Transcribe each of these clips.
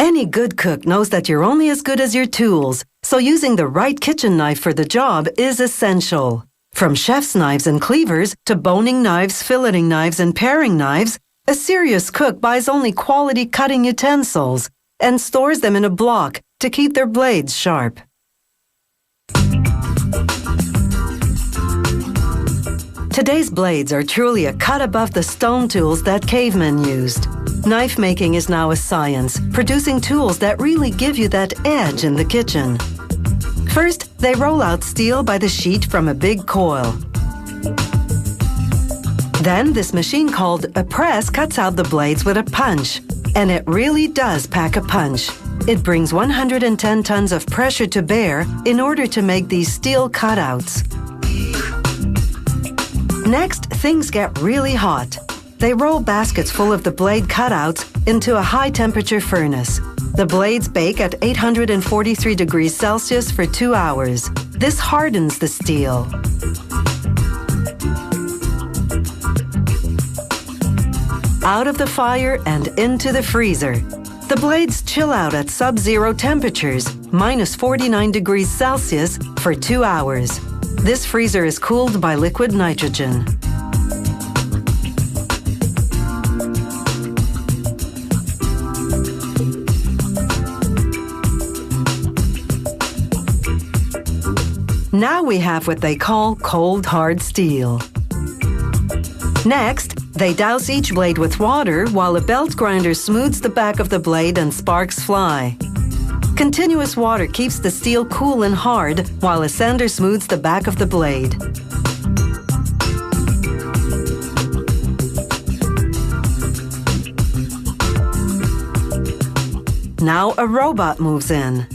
Any good cook knows that you're only as good as your tools, so using the right kitchen knife for the job is essential. From chef's knives and cleavers to boning knives, filleting knives, and paring knives, a serious cook buys only quality cutting utensils and stores them in a block to keep their blades sharp. Today's blades are truly a cut above the stone tools that cavemen used. Knife making is now a science, producing tools that really give you that edge in the kitchen. First, they roll out steel by the sheet from a big coil. Then, this machine called a press cuts out the blades with a punch. And it really does pack a punch. It brings 110 tons of pressure to bear in order to make these steel cutouts. Next, things get really hot. They roll baskets full of the blade cutouts into a high-temperature furnace. The blades bake at 843 degrees Celsius for 2 hours. This hardens the steel. Out of the fire and into the freezer. The blades chill out at sub-zero temperatures, minus 49 degrees Celsius, for 2 hours. This freezer is cooled by liquid nitrogen. Now we have what they call cold hard steel. Next, they douse each blade with water while a belt grinder smooths the back of the blade and sparks fly. Continuous water keeps the steel cool and hard while a sander smooths the back of the blade. Now a robot moves in.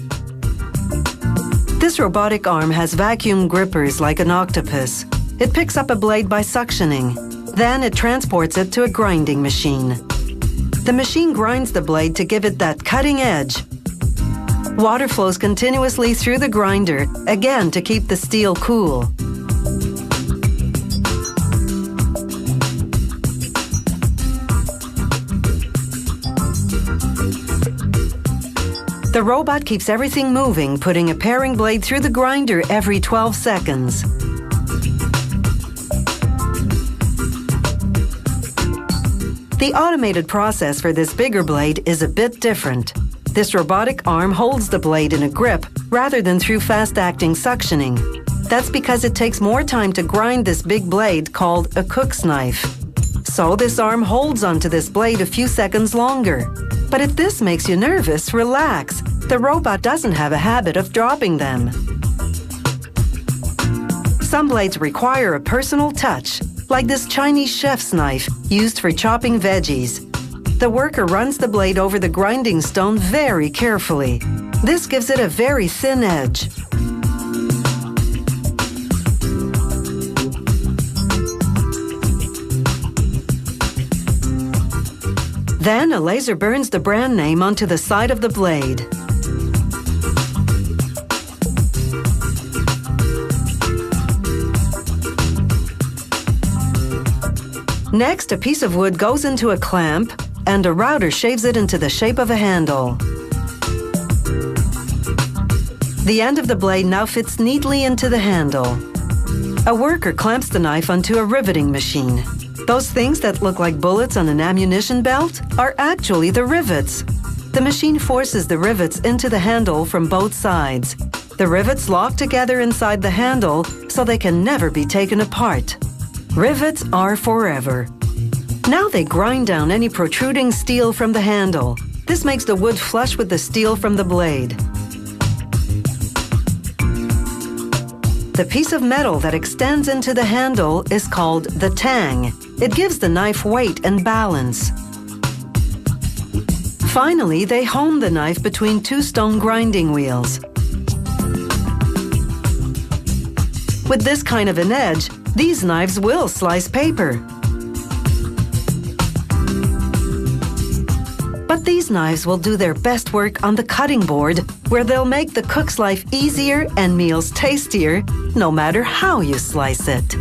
This robotic arm has vacuum grippers like an octopus. It picks up a blade by suctioning. Then it transports it to a grinding machine. The machine grinds the blade to give it that cutting edge. Water flows continuously through the grinder, again to keep the steel cool. The robot keeps everything moving, putting a paring blade through the grinder every 12 seconds. The automated process for this bigger blade is a bit different. This robotic arm holds the blade in a grip rather than through fast-acting suctioning. That's because it takes more time to grind this big blade called a cook's knife. So this arm holds onto this blade a few seconds longer. But if this makes you nervous, relax. The robot doesn't have a habit of dropping them. Some blades require a personal touch, like this Chinese chef's knife used for chopping veggies. The worker runs the blade over the grinding stone very carefully. This gives it a very thin edge. Then a laser burns the brand name onto the side of the blade. Next, a piece of wood goes into a clamp, and a router shaves it into the shape of a handle. The end of the blade now fits neatly into the handle. A worker clamps the knife onto a riveting machine. Those things that look like bullets on an ammunition belt are actually the rivets. The machine forces the rivets into the handle from both sides. The rivets lock together inside the handle so they can never be taken apart. Rivets are forever. Now they grind down any protruding steel from the handle. This makes the wood flush with the steel from the blade. The piece of metal that extends into the handle is called the tang. It gives the knife weight and balance. Finally, they hone the knife between two stone grinding wheels. With this kind of an edge, these knives will slice paper. But these knives will do their best work on the cutting board, where they'll make the cook's life easier and meals tastier, no matter how you slice it.